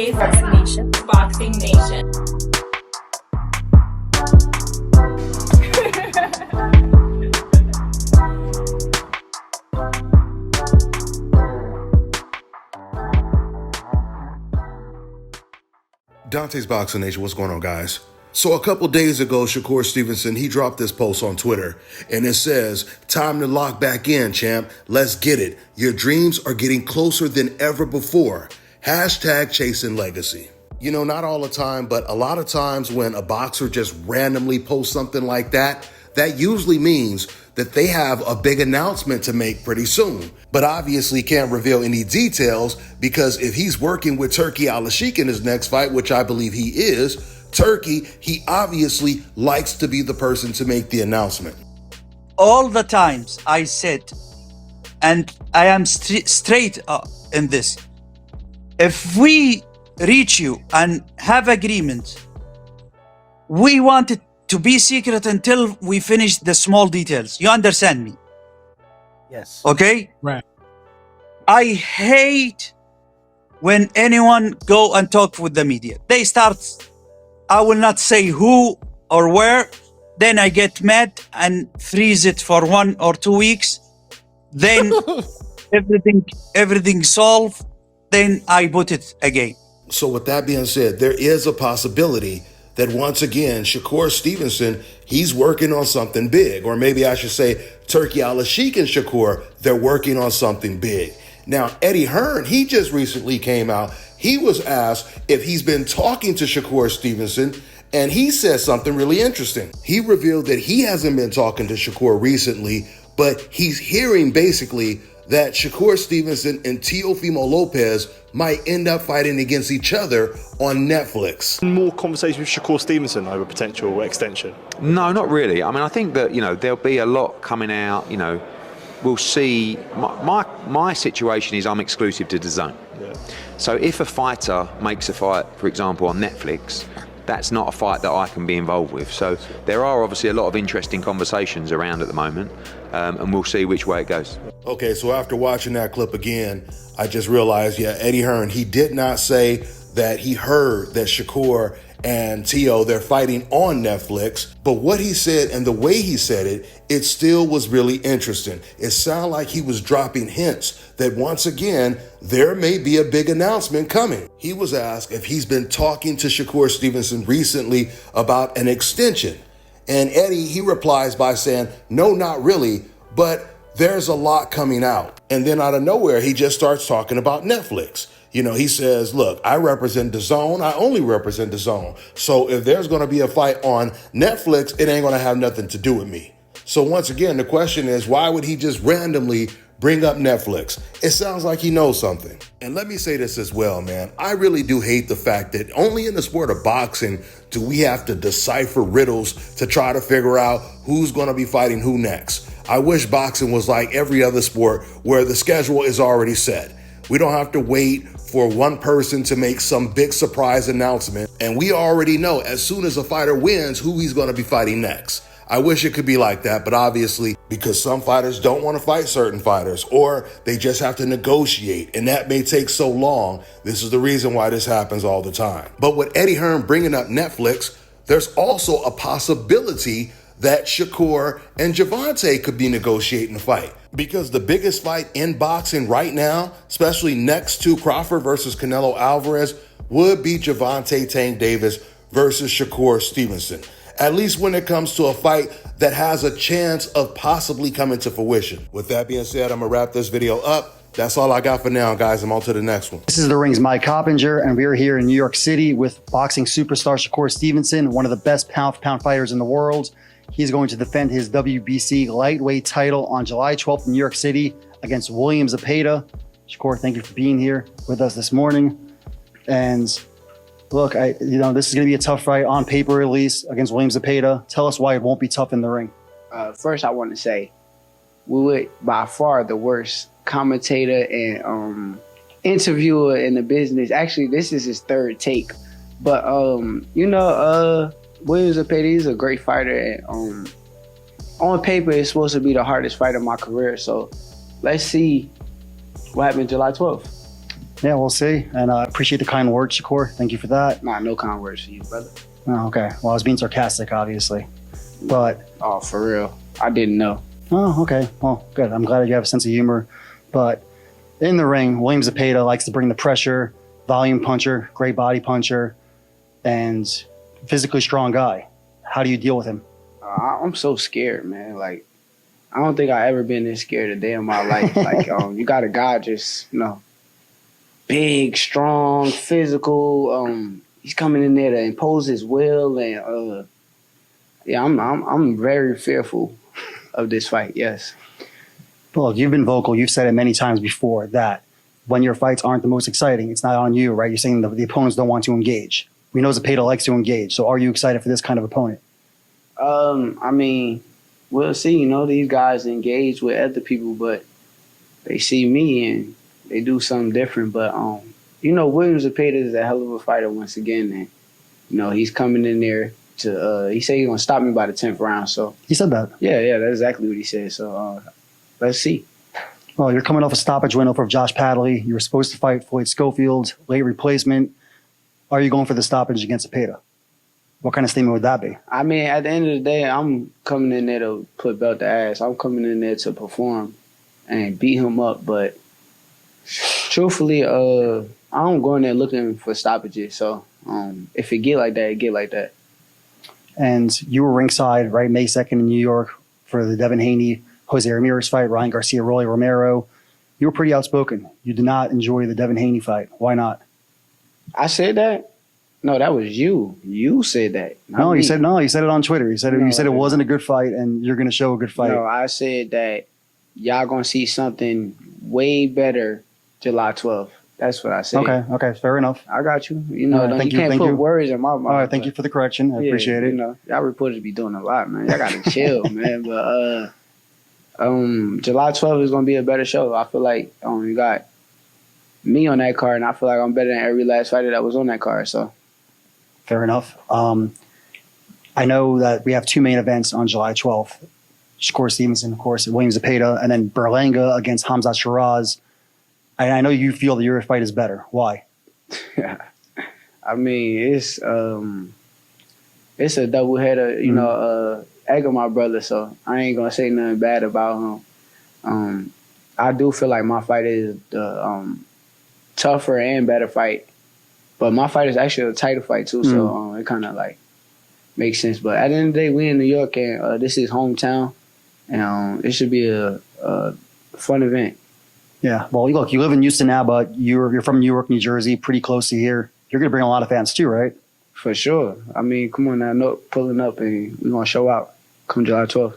is Boxing Nation. Dante's Boxing Nation, what's going on, guys? So a couple days ago, Shakur Stevenson, he dropped this post on Twitter, and it says, "Time to lock back in, champ. Let's get it. Your dreams are getting closer than ever before. Hashtag chasing legacy." You know, not all the time, but a lot of times when a boxer just randomly posts something like that, that usually means that they have a big announcement to make pretty soon. But obviously can't reveal any details because if he's working with Turki Al-Sheikh in his next fight, which I believe he is, Turki, he obviously likes to be the person to make the announcement. All the times I said, and I am straight in this, if we reach you and have agreement, we want it to be secret until we finish the small details. You understand me? Yes. Okay? Right. I hate when anyone go and talk with the media. They start, I will not say who or where, then I get mad and freeze it for 1 or 2 weeks. Then everything solved, then I put it again. So with that being said, there is a possibility that once again, Shakur Stevenson, he's working on something big. Or maybe I should say Turki Al-Sheikh and Shakur, they're working on something big. Now, Eddie Hearn, he just recently came out. He was asked if he's been talking to Shakur Stevenson, and he said something really interesting. He revealed that he hasn't been talking to Shakur recently, but he's hearing basically that Shakur Stevenson and Teofimo Lopez might end up fighting against each other on Netflix. More conversation with Shakur Stevenson over potential extension? No, not really. I mean, I think that, there'll be a lot coming out, we'll see. My situation is I'm exclusive to DAZN. Yeah. So if a fighter makes a fight, for example, on Netflix, that's not a fight that I can be involved with. So there are obviously a lot of interesting conversations around at the moment, and we'll see which way it goes. Okay, so after watching that clip again, I just realized, Eddie Hearn, he did not say that he heard that Shakur and Teo, they're fighting on Netflix. But what he said and the way he said it, it still was really interesting. It sounded like he was dropping hints that once again, there may be a big announcement coming. He was asked if he's been talking to Shakur Stevenson recently about an extension. And Eddie, he replies by saying, no, not really, but there's a lot coming out. And then out of nowhere, he just starts talking about Netflix. He says, look, I represent DAZN. I only represent DAZN. So if there's going to be a fight on Netflix, it ain't going to have nothing to do with me. So once again, the question is, why would he just randomly bring up Netflix? It sounds like he knows something. And let me say this as well, man. I really do hate the fact that only in the sport of boxing do we have to decipher riddles to try to figure out who's going to be fighting who next. I wish boxing was like every other sport where the schedule is already set. We don't have to wait for one person to make some big surprise announcement. And we already know as soon as a fighter wins who he's going to be fighting next. I wish it could be like that, but obviously because some fighters don't want to fight certain fighters or they just have to negotiate, and that may take so long. This is the reason why this happens all the time. But with Eddie Hearn bringing up Netflix, there's also a possibility that Shakur and Gervonta could be negotiating a fight. Because the biggest fight in boxing right now, especially next to Crawford versus Canelo Alvarez, would be Gervonta Tank Davis versus Shakur Stevenson. At least when it comes to a fight that has a chance of possibly coming to fruition. With that being said, I'm going to wrap this video up. That's all I got for now, guys. I'm on to the next one. This is The Ring's Mike Coppinger, and we're here in New York City with boxing superstar Shakur Stevenson, one of the best pound-for-pound fighters in the world. He's going to defend his WBC lightweight title on July 12th in New York City against William Zapeda. Shakur, thank you for being here with us this morning. And look, this is going to be a tough fight on paper, at least, against William Zapeda. Tell us why it won't be tough in the ring. First, I want to say we were by far the worst commentator and interviewer in the business. Actually, this is his third take. But, William Zapeda is a great fighter, and on paper, it's supposed to be the hardest fight of my career. So let's see what happens July 12th. Yeah, we'll see. And I appreciate the kind words, Shakur. Thank you for that. Nah, no kind words for you, brother. Oh, okay. Well, I was being sarcastic, obviously. But, Oh, for real. I didn't know. oh, okay. Well, good. I'm glad you have a sense of humor. But in the ring, William Zapeda likes to bring the pressure, volume puncher, great body puncher, and physically strong guy. How do you deal with him? I'm so scared, man. Like, I don't think I ever been this scared a day in my life. Like, you got a guy just, big, strong, physical. He's coming in there to impose his will, and yeah, I'm very fearful of this fight. Yes. Look, you've been vocal. You've said it many times before that when your fights aren't the most exciting, it's not on you, right? You're saying the opponents don't want to engage. We know Zapeda likes to engage. So are you excited for this kind of opponent? I mean, we'll see. These guys engage with other people, but they see me and they do something different. But William Zapeda is a hell of a fighter once again, and he's coming in there to. He said he's gonna stop me by the 10th round. So He said that. yeah, that's exactly what he said. So let's see. Well, you're coming off a stoppage win over Josh Padley. You were supposed to fight Floyd Schofield, late replacement. Are you going for the stoppage against Zapeda? What kind of statement would that be? I mean, at the end of the day, I'm coming in there to put belt to ass. I'm coming in there to perform and beat him up. But truthfully, I don't go in there looking for stoppages. So if it get like that, it get like that. And you were ringside, right, May 2nd in New York for the Devin Haney, Jose Ramirez fight, Ryan Garcia, Rolly Romero. You were pretty outspoken. You did not enjoy the Devin Haney fight. Why not? I said that? No, that was you. You said that. No, you said it on Twitter. You said it wasn't a good fight, and you're going to show a good fight. No, I said that y'all gonna see something way better July 12th. That's what I said. Okay, fair enough. I got you. You can't put words in my mouth. All right, thank you for the correction. I appreciate it. Y'all reporters be doing a lot, man. Y'all gotta chill, man. But July 12th is gonna be a better show. I feel like you got me on that card, and I feel like I'm better than every last fighter that was on that card. So. Fair enough. I know that we have two main events on July 12th. Shakur Stevenson, of course, William Zapeda, and then Berlanga against Hamzat Shiraz. I know you feel that your fight is better. Why? I mean, it's a doubleheader, Egger my brother, so I ain't gonna say nothing bad about him. I do feel like my fight is the tougher and better fight. But my fight is actually a tighter fight too, so it kind of like makes sense. But at the end of the day, we in New York, and this is hometown, and it should be a fun event. Yeah. Well, look, you live in Houston now, but you're from New York, New Jersey, pretty close to here. You're going to bring a lot of fans too, right? For sure. I mean, come on now, pulling up, and we're gonna show out come July 12th.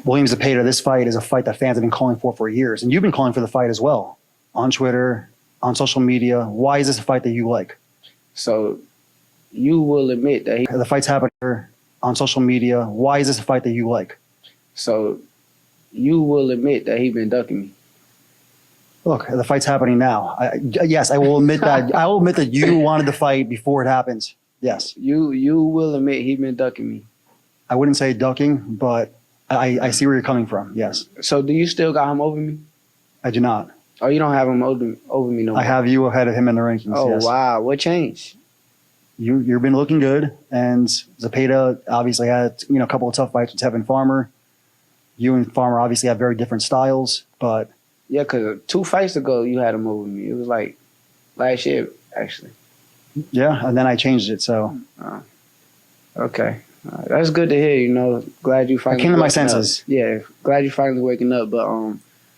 William Zapeda, this fight is a fight that fans have been calling for years, and you've been calling for the fight as well on Twitter, on social media. Why is this a fight that you like? So you will admit that the fight's happening here on social media. Why is this a fight that you like? So you will admit that he's been ducking me. Look, the fight's happening now. Yes, I will admit that. I will admit that you wanted the fight before it happens. Yes. You will admit he's been ducking me. I wouldn't say ducking, but I see where you're coming from. Yes. So do you still got him over me? I do not. Oh, you don't have him over me no more? I have you ahead of him in the rankings. Oh, yes. Wow. What changed? You've been looking good, and Zapeda obviously had a couple of tough fights with Tevin Farmer. You and Farmer obviously have very different styles, but yeah, because 2 fights ago you had him over me. It was like last year, actually. Yeah, and then I changed it. So okay, that's good to hear. Glad you finally. I came to my senses. Yeah, glad you finally waking up. But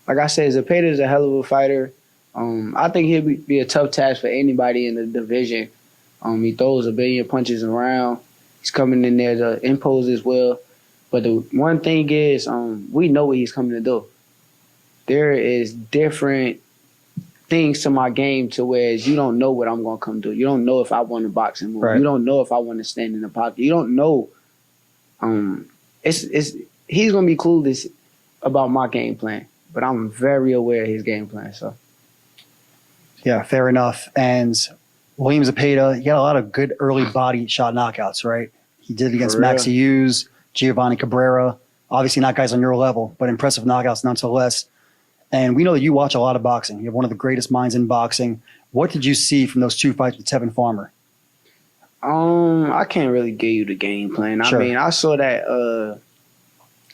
like I said, Zapeda is a hell of a fighter. I think he'll be a tough task for anybody in the division. He throws a billion punches around. He's coming in there to impose his will. But the one thing is, we know what he's coming to do. There is different things to my game to where you don't know what I'm going to come do. You don't know if I want to box and move. Right. You don't know if I want to stand in the pocket. You don't know. He's going to be clueless about my game plan. But I'm very aware of his game plan. So, yeah, fair enough. And William Zapeda, he had a lot of good early body shot knockouts, right? He did it against Maxi Hughes, Giovanni Cabrera. Obviously not guys on your level, but impressive knockouts nonetheless. And we know that you watch a lot of boxing. You have one of the greatest minds in boxing. What did you see from those 2 fights with Tevin Farmer? I can't really give you the game plan. Sure. I mean, I saw that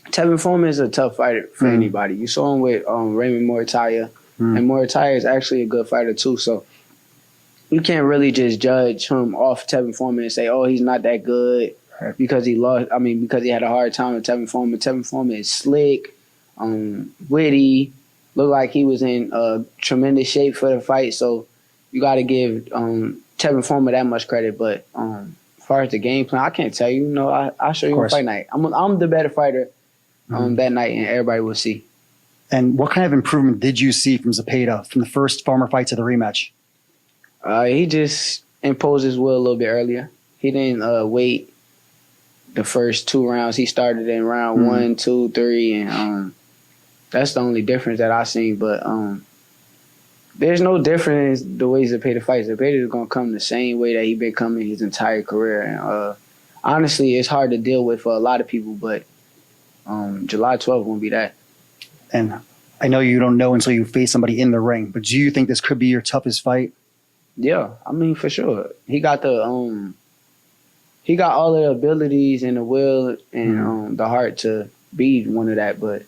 Tevin Farmer is a tough fighter for anybody. You saw him with Raymond Moritaya, and Moritaya is actually a good fighter too. So you can't really just judge him off Tevin Farmer and say, "Oh, he's not that good," because he lost. I mean, because he had a hard time with Tevin Farmer. Tevin Farmer is slick, witty, looked like he was in tremendous shape for the fight. So you got to give Tevin Farmer that much credit. But as far as the game plan, I can't tell you. I'll show you on fight night. I'm the better fighter that night, and everybody will see. And what kind of improvement did you see from Zapeda from the first Farmer fight to the rematch? He just imposed his will a little bit earlier. He didn't wait the first 2 rounds. He started in round 1, 2, 3, and that's the only difference that I seen. But there's no difference the way Zapeda fights. Zapeda is gonna come the same way that he been coming his entire career. And honestly, it's hard to deal with for a lot of people, but July 12th won't be that. And I know you don't know until you face somebody in the ring, but do you think this could be your toughest fight? Yeah, I mean, for sure. He got the he got all the abilities and the will and the heart to be one of that, but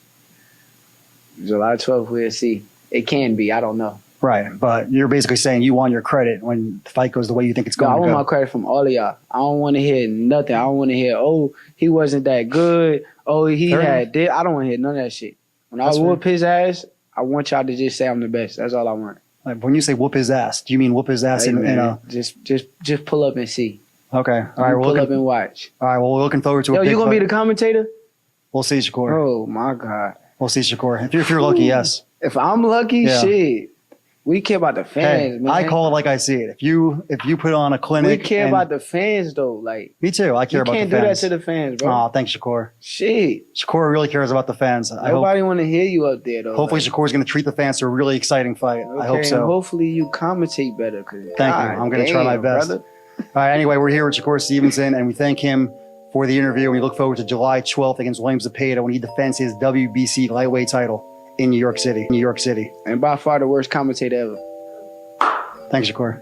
July 12th, we'll see. It can be, I don't know. Right, but you're basically saying you want your credit when the fight goes the way you think it's going to go. I want my credit from all of y'all. I don't want to hear nothing. I don't want to hear, oh, he wasn't that good. Oh, he had this. I don't want to hear none of that shit. When I whoop his ass, I want y'all to just say I'm the best. That's all I want. Like, when you say whoop his ass, do you mean whoop his ass in a... Just pull up and see. Okay. All right. Pull up and watch. All right. Well, we're looking forward to it. Yo, you going to be the commentator? We'll see, Shakur. Oh, my God. We'll see, Shakur. If you're lucky, yes. If I'm lucky, shit. We care about the fans, man. I call it like I see it. If you put on a clinic, we care about the fans though. Like me too. I care about the fans. You can't do that to the fans, bro. Oh, thanks, Shakur. Shit, Shakur really cares about the fans. Nobody want to hear you up there though. Hopefully, Shakur's going to treat the fans to a really exciting fight. Okay, I hope so. And hopefully, you commentate better. Thank you. I'm going to try my best. Brother. All right. Anyway, we're here with Shakur Stevenson, and we thank him for the interview. We look forward to July 12th against William Zapeda when he defends his WBC lightweight title in New York City. And by far the worst commentator ever. Thanks, Shakur.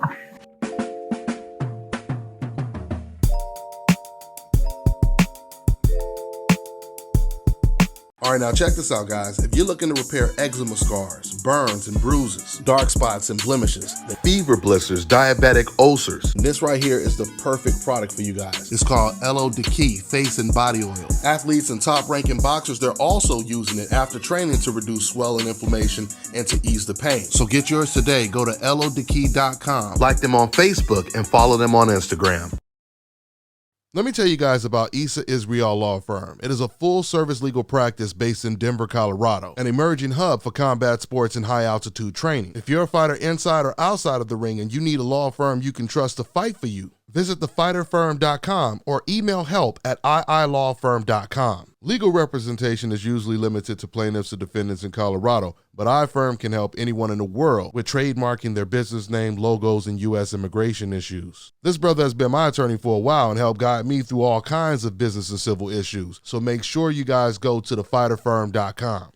All right, now check this out, guys. If you're looking to repair eczema scars, burns and bruises, dark spots and blemishes, the fever blisters, diabetic ulcers, this right here is the perfect product for you guys. It's called Elo Diki Face and Body Oil. Athletes and top-ranking boxers, they're also using it after training to reduce swelling, inflammation, and to ease the pain. So get yours today. Go to elodiki.com, like them on Facebook, and follow them on Instagram. Let me tell you guys about Issa Israel Law Firm. It is a full-service legal practice based in Denver, Colorado, an emerging hub for combat sports and high-altitude training. If you're a fighter inside or outside of the ring and you need a law firm you can trust to fight for you, visit thefighterfirm.com or email help@iilawfirm.com. Legal representation is usually limited to plaintiffs or defendants in Colorado, but iFirm can help anyone in the world with trademarking their business name, logos, and U.S. immigration issues. This brother has been my attorney for a while and helped guide me through all kinds of business and civil issues, so make sure you guys go to thefighterfirm.com.